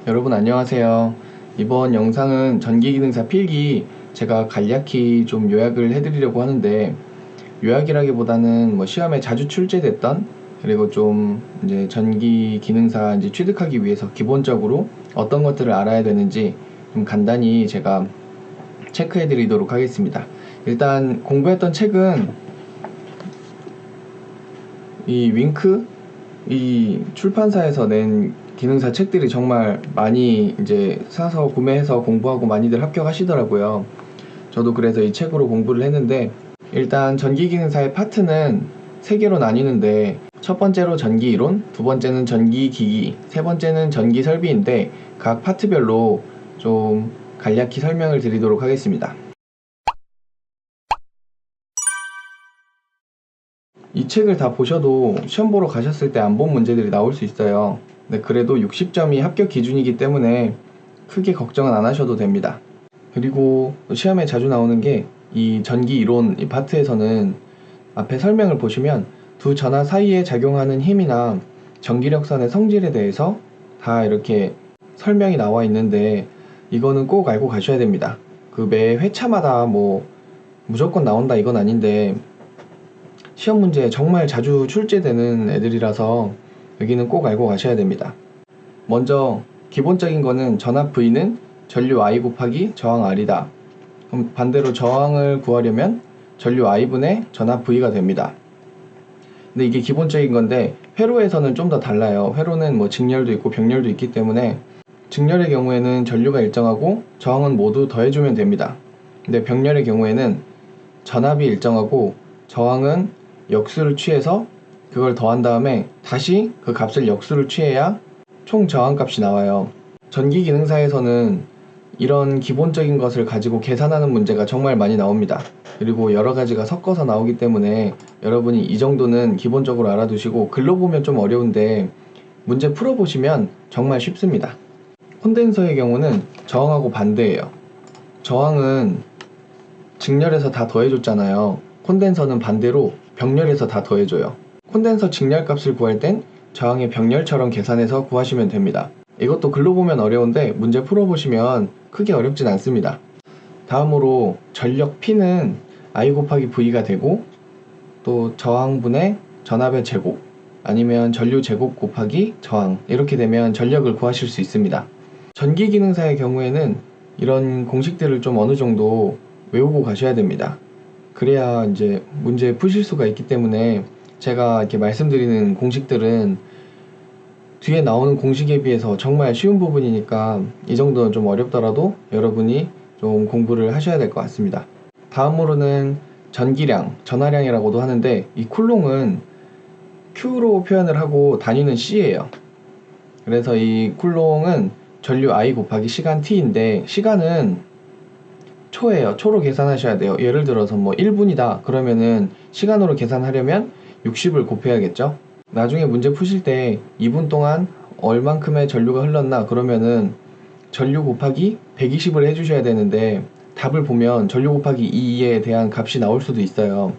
여러분 안녕하세요. 이번 영상은 전기기능사 필기 제가 간략히 좀 요약을 해드리려고 하는데, 요약이라기보다는 시험에 자주 출제됐던, 그리고 좀 이제 전기기능사 이제 취득하기 위해서 기본적으로 어떤 것들을 알아야 되는지 좀 간단히 제가 체크해드리도록 하겠습니다. 일단 공부했던 책은 이 윙크 이 출판사에서 낸 기능사 책들이 정말 많이 이제 사서 구매해서 공부하고 많이들 합격하시더라고요. 저도 그래서 이 책으로 공부를 했는데, 일단 전기기능사의 파트는 3개로 나뉘는데, 첫 번째로 전기이론, 두 번째는 전기기기, 세 번째는 전기설비인데 각 파트별로 좀 간략히 설명을 드리도록 하겠습니다. 이 책을 다 보셔도 시험 보러 가셨을 때 안 본 문제들이 나올 수 있어요. 네, 그래도 60점이 합격 기준이기 때문에 크게 걱정은 안 하셔도 됩니다. 그리고 시험에 자주 나오는 게 이 전기 이론 이 파트에서는 앞에 설명을 보시면 두 전하 사이에 작용하는 힘이나 전기력선의 성질에 대해서 다 이렇게 설명이 나와 있는데, 이거는 꼭 알고 가셔야 됩니다. 그 매 회차마다 무조건 나온다 이건 아닌데, 시험 문제에 정말 자주 출제되는 애들이라서 여기는 꼭 알고 가셔야 됩니다. 먼저 기본적인 거는 전압 V는 전류 I 곱하기 저항 R이다. 그럼 반대로 저항을 구하려면 전류 I분의 전압 V가 됩니다. 근데 이게 기본적인 건데, 회로에서는 좀 더 달라요. 회로는 직렬도 있고 병렬도 있기 때문에 직렬의 경우에는 전류가 일정하고 저항은 모두 더해주면 됩니다. 근데 병렬의 경우에는 전압이 일정하고 저항은 역수를 취해서 그걸 더한 다음에 다시 그 값을 역수를 취해야 총 저항값이 나와요. 전기기능사에서는 이런 기본적인 것을 가지고 계산하는 문제가 정말 많이 나옵니다. 그리고 여러 가지가 섞어서 나오기 때문에 여러분이 이 정도는 기본적으로 알아두시고, 글로 보면 좀 어려운데 문제 풀어보시면 정말 쉽습니다. 콘덴서의 경우는 저항하고 반대예요. 저항은 직렬해서 다 더해줬잖아요. 콘덴서는 반대로 병렬해서 다 더해줘요. 콘덴서 직렬값을 구할 땐 저항의 병렬처럼 계산해서 구하시면 됩니다. 이것도 글로 보면 어려운데 문제 풀어보시면 크게 어렵진 않습니다. 다음으로 전력 P는 I 곱하기 V가 되고, 또 저항분의 전압의 제곱 아니면 전류 제곱 곱하기 저항, 이렇게 되면 전력을 구하실 수 있습니다. 전기기능사의 경우에는 이런 공식들을 좀 어느 정도 외우고 가셔야 됩니다. 그래야 이제 문제 푸실 수가 있기 때문에, 제가 이렇게 말씀드리는 공식들은 뒤에 나오는 공식에 비해서 정말 쉬운 부분이니까 이 정도는 좀 어렵더라도 여러분이 좀 공부를 하셔야 될 것 같습니다. 다음으로는 전기량, 전하량이라고도 하는데, 이 쿨롱은 Q로 표현을 하고 단위는 C예요. 그래서 이 쿨롱은 전류 I 곱하기 시간 T인데, 시간은 초예요. 초로 계산하셔야 돼요. 예를 들어서 1분이다 그러면은 시간으로 계산하려면 60을 곱해야겠죠. 나중에 문제 푸실 때 2분 동안 얼만큼의 전류가 흘렀나 그러면은 전류 곱하기 120을 해주셔야 되는데, 답을 보면 전류 곱하기 2에 대한 값이 나올 수도 있어요.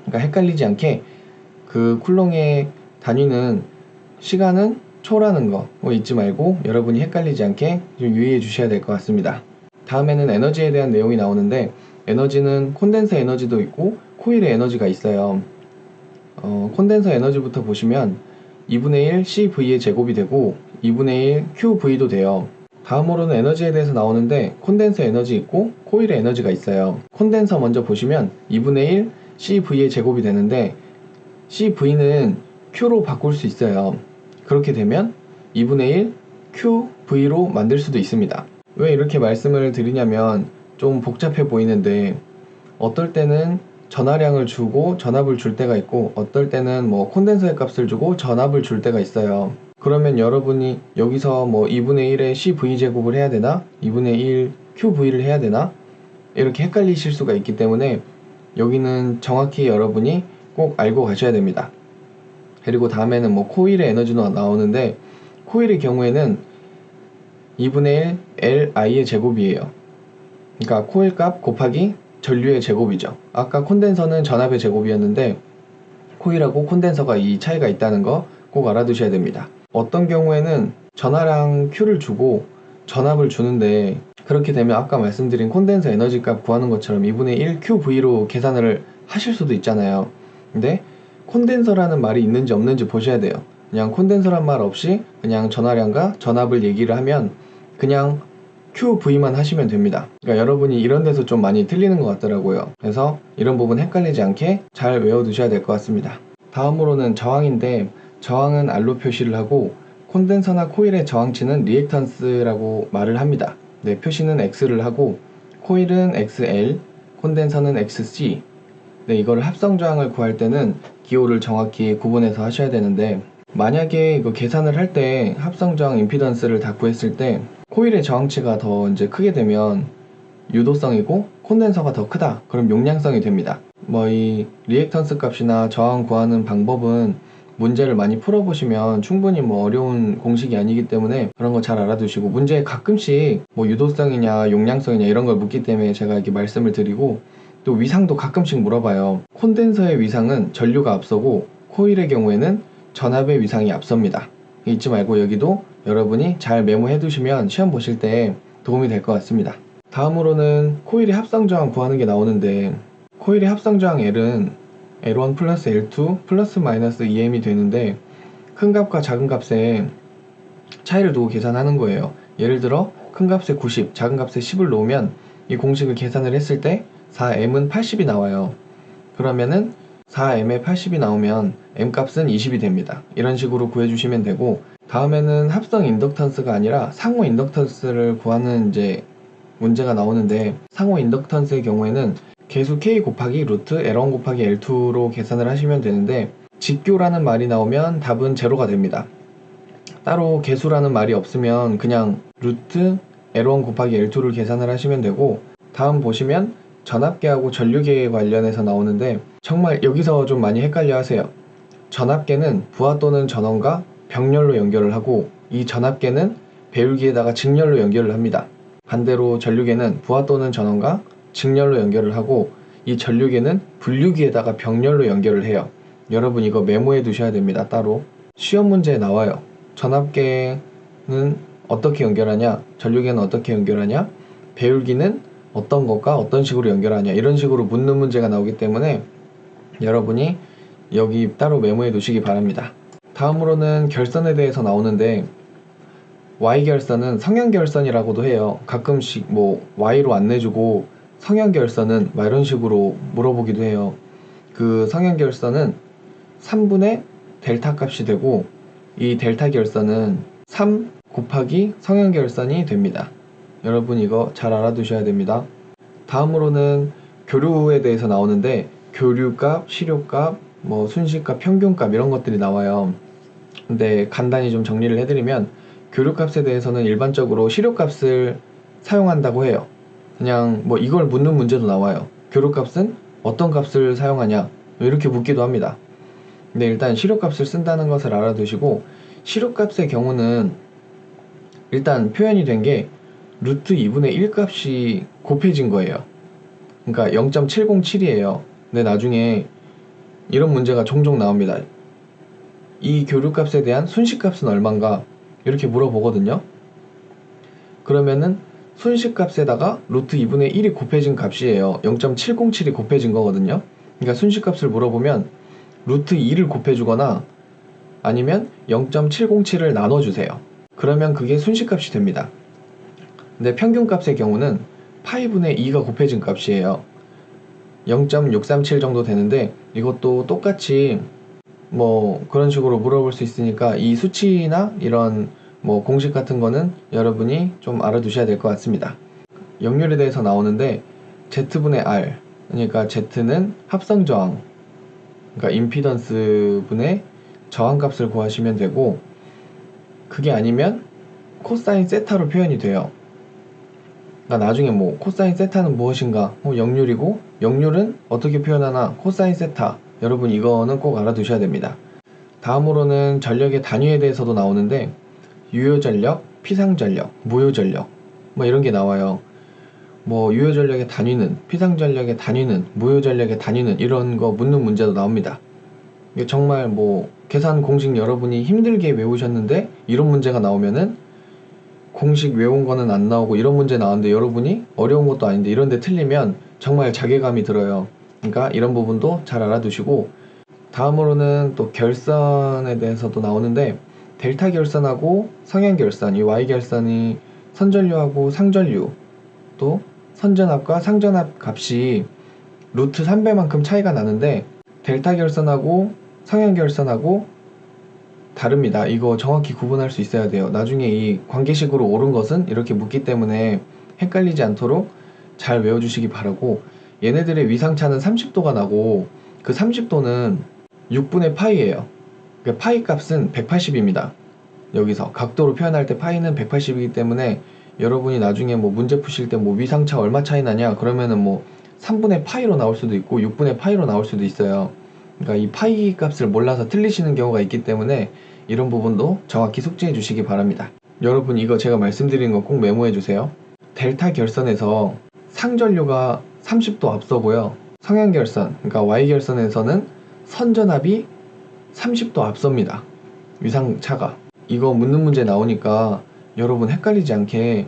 그러니까 헷갈리지 않게 그 쿨롱의 단위는 시간은 초라는 거 잊지 말고 여러분이 hend갈리지 않게 좀 유의해 주셔야 될 것 같습니다. 다음에는 에너지에 대한 내용이 나오는데, 에너지는 콘덴서 에너지도 있고 코일의 에너지가 있어요. 콘덴서 에너지부터 보시면 2분의 1 CV의 제곱이 되고 2분의 1 QV도 돼요. 다음으로는 에너지에 대해서 나오는데, 콘덴서 에너지 있고 코일의 에너지가 있어요. 콘덴서 먼저 보시면 2분의 1 CV의 제곱이 되는데, CV는 Q로 바꿀 수 있어요. 그렇게 되면 2분의 1 QV로 만들 수도 있습니다. 왜 이렇게 말씀을 드리냐면, 좀 복잡해 보이는데 어떨 때는 전하량을 주고 전압을 줄 때가 있고, 어떨 때는 콘덴서의 값을 주고 전압을 줄 때가 있어요. 그러면 여러분이 여기서 2분의 1에 CV제곱을 해야 되나 2분의 1 QV를 해야 되나 이렇게 헷갈리실 수가 있기 때문에, 여기는 정확히 여러분이 꼭 알고 가셔야 됩니다. 그리고 다음에는 코일의 에너지도 나오는데, 코일의 경우에는 2분의 1 LI의 제곱이에요. 그러니까 코일 값 곱하기 전류의 제곱이죠. 아까 콘덴서는 전압의 제곱이었는데 코일하고 콘덴서가 이 차이가 있다는 거 꼭 알아두셔야 됩니다. 어떤 경우에는 전하량 Q를 주고 전압을 주는데, 그렇게 되면 아까 말씀드린 콘덴서 에너지 값 구하는 것처럼 2분의 1 QV로 계산을 하실 수도 있잖아요. 근데 콘덴서라는 말이 있는지 없는지 보셔야 돼요. 그냥 콘덴서란 말 없이 그냥 전하량과 전압을 얘기를 하면 그냥 QV만 하시면 됩니다. 그러니까 여러분이 이런 데서 좀 많이 틀리는 것 같더라고요. 그래서 이런 부분 헷갈리지 않게 잘 외워두셔야 될 것 같습니다. 다음으로는 저항인데, 저항은 R로 표시를 하고 콘덴서나 코일의 저항치는 리액턴스라고 말을 합니다. 네, 표시는 X를 하고 코일은 XL, 콘덴서는 XC. 네, 이거를 합성 저항을 구할 때는 기호를 정확히 구분해서 하셔야 되는데, 만약에 이거 계산을 할 때 합성 저항 임피던스를 다 구했을 때 코일의 저항치가 더 이제 크게 되면 유도성이고 콘덴서가 더 크다, 그럼 용량성이 됩니다. 뭐 이 리액턴스 값이나 저항 구하는 방법은 문제를 많이 풀어보시면 충분히 뭐 어려운 공식이 아니기 때문에 그런 거 잘 알아두시고, 문제에 가끔씩 뭐 유도성이냐 용량성이냐 이런 걸 묻기 때문에 제가 이렇게 말씀을 드리고, 또 위상도 가끔씩 물어봐요. 콘덴서의 위상은 전류가 앞서고 코일의 경우에는 전압의 위상이 앞섭니다. 잊지 말고 여기도 여러분이 잘 메모해 두시면 시험 보실 때 도움이 될 것 같습니다. 다음으로는 코일의 합성 저항 구하는 게 나오는데, 코일의 합성 저항 L은 L1 플러스 L2 플러스 마이너스 EM이 되는데, 큰 값과 작은 값에 차이를 두고 계산하는 거예요. 예를 들어 큰 값에 90, 작은 값에 10을 놓으면 이 공식을 계산을 했을 때 4M은 80이 나와요. 그러면은 4M에 80이 나오면 M 값은 20이 됩니다. 이런 식으로 구해주시면 되고, 다음에는 합성 인덕턴스가 아니라 상호 인덕턴스를 구하는 이제 문제가 나오는데, 상호 인덕턴스의 경우에는 계수 K 곱하기 루트 L1 곱하기 L2로 계산을 하시면 되는데, 직교라는 말이 나오면 답은 제로가 됩니다. 따로 계수라는 말이 없으면 그냥 루트 L1 곱하기 L2를 계산을 하시면 되고, 다음 보시면 전압계하고 전류계 관련해서 나오는데, 정말 여기서 좀 많이 헷갈려 하세요. 전압계는 부하 또는 전원과 병렬로 연결을 하고, 이 전압계는 배율기에다가 직렬로 연결을 합니다. 반대로 전류계는 부하 또는 전원과 직렬로 연결을 하고, 이 전류계는 분류기에다가 병렬로 연결을 해요. 여러분 이거 메모해 두셔야 됩니다. 따로 시험 문제에 나와요. 전압계는 어떻게 연결하냐, 전류계는 어떻게 연결하냐, 배율기는 어떤 것과 어떤 식으로 연결하냐, 이런 식으로 묻는 문제가 나오기 때문에 여러분이 여기 따로 메모해 두시기 바랍니다. 다음으로는 결선에 대해서 나오는데, Y결선은 성형결선이라고도 해요. 가끔씩 뭐 Y로 안 내주고 성형결선은 막 이런 식으로 물어보기도 해요. 그 성형결선은 3분의 델타 값이 되고, 이 델타 결선은 3 곱하기 성형결선이 됩니다. 여러분 이거 잘 알아두셔야 됩니다. 다음으로는 교류에 대해서 나오는데, 교류값, 시료값, 뭐 순시값, 평균값 이런 것들이 나와요. 근데 간단히 좀 정리를 해드리면, 교류값에 대해서는 일반적으로 시료값을 사용한다고 해요. 그냥 뭐 이걸 묻는 문제도 나와요. 교류값은 어떤 값을 사용하냐, 이렇게 묻기도 합니다. 근데 일단 시료값을 쓴다는 것을 알아두시고, 시료값의 경우는 일단 표현이 된 게 루트 2분의 1 값이 곱해진 거예요. 그러니까 0.707이에요. 근데 나중에 이런 문제가 종종 나옵니다. 이 교류값에 대한 순시값은 얼마인가 이렇게 물어보거든요. 그러면은 순시값에다가 루트 2분의 1이 곱해진 값이에요. 0.707이 곱해진 거거든요. 그러니까 순시값을 물어보면 루트 2를 곱해주거나 아니면 0.707을 나눠주세요. 그러면 그게 순시값이 됩니다. 근데 평균값의 경우는 파이분의 2가 곱해진 값이에요. 0.637 정도 되는데, 이것도 똑같이 뭐 그런 식으로 물어볼 수 있으니까 이 수치나 이런 뭐 공식 같은 거는 여러분이 좀 알아두셔야 될 것 같습니다. 역률에 대해서 나오는데, Z분의 R, 그러니까 Z는 합성 저항, 그러니까 임피던스 분의 저항값을 구하시면 되고, 그게 아니면 코사인 세타로 표현이 돼요. 그러니까 나중에 뭐 코사인 세타는 무엇인가, 역률이고, 역률은 어떻게 표현하나, 코사인 세타, 여러분 이거는 꼭 알아두셔야 됩니다. 다음으로는 전력의 단위에 대해서도 나오는데, 유효전력, 피상전력, 무효전력 뭐 이런 게 나와요. 뭐 유효전력의 단위는, 피상전력의 단위는, 무효전력의 단위는, 이런 거 묻는 문제도 나옵니다. 이게 정말 뭐 계산 공식 여러분이 힘들게 외우셨는데 이런 문제가 나오면은 공식 외운 거는 안 나오고 이런 문제 나왔는데 여러분이 어려운 것도 아닌데 이런 데 틀리면 정말 자괴감이 들어요. 그러니까 이런 부분도 잘 알아두시고, 다음으로는 또 결선에 대해서도 나오는데, 델타 결선하고 성향 결선, 이 Y 결선이 선전류하고 상전류, 또 선전압과 상전압 값이 루트 3배만큼 차이가 나는데, 델타 결선하고 성향 결선하고 다릅니다. 이거 정확히 구분할 수 있어야 돼요. 나중에 이 관계식으로 옳은 것은 이렇게 묻기 때문에 헷갈리지 않도록 잘 외워주시기 바라고, 얘네들의 위상차는 30도가 나고 그 30도는 6분의 파이예요. 그러니까 파이 값은 180입니다. 여기서 각도로 표현할 때 파이는 180이기 때문에 여러분이 나중에 뭐 문제 푸실 때 뭐 위상차 얼마 차이 나냐 그러면은 뭐 3분의 파이로 나올 수도 있고 6분의 파이로 나올 수도 있어요. 그러니까 이 파이 값을 몰라서 틀리시는 경우가 있기 때문에 이런 부분도 정확히 숙지해 주시기 바랍니다. 여러분, 이거 제가 말씀드린 거 꼭 메모해 주세요. 델타 결선에서 상전류가 30도 앞서고요. 성향 결선, 그러니까 Y 결선에서는 선전압이 30도 앞섭니다. 위상차가. 이거 묻는 문제 나오니까 여러분 헷갈리지 않게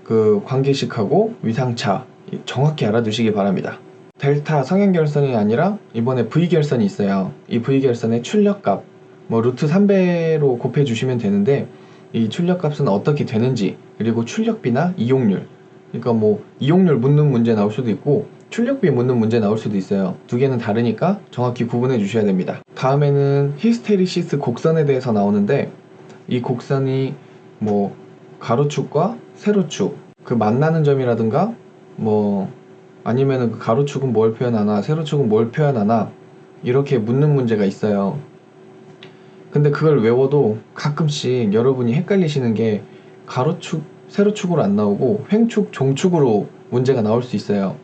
그 관계식하고 위상차 정확히 알아두시기 바랍니다. 델타 성향 결선이 아니라 이번에 V 결선이 있어요. 이 V 결선의 출력값, 뭐 루트 3배로 곱해 주시면 되는데, 이 출력값은 어떻게 되는지, 그리고 출력비나 이용률, 그러니까 뭐 이용률 묻는 문제 나올 수도 있고 출력비 묻는 문제 나올 수도 있어요. 두 개는 다르니까 정확히 구분해 주셔야 됩니다. 다음에는 히스테리시스 곡선에 대해서 나오는데, 이 곡선이 뭐 가로축과 세로축, 그 만나는 점이라든가 뭐 아니면은 그 가로축은 뭘 표현하나 세로축은 뭘 표현하나 이렇게 묻는 문제가 있어요. 근데 그걸 외워도 가끔씩 여러분이 헷갈리시는 게 가로축, 세로축으로 안 나오고 횡축, 종축으로 문제가 나올 수 있어요.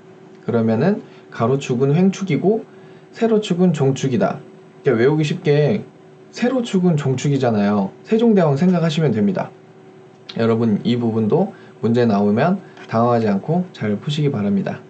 그러면은 가로축은 횡축이고 세로축은 종축이다. 그러니까 외우기 쉽게 세로축은 종축이잖아요. 세종대왕 생각하시면 됩니다. 여러분, 이 부분도 문제 나오면 당황하지 않고 잘 푸시기 바랍니다.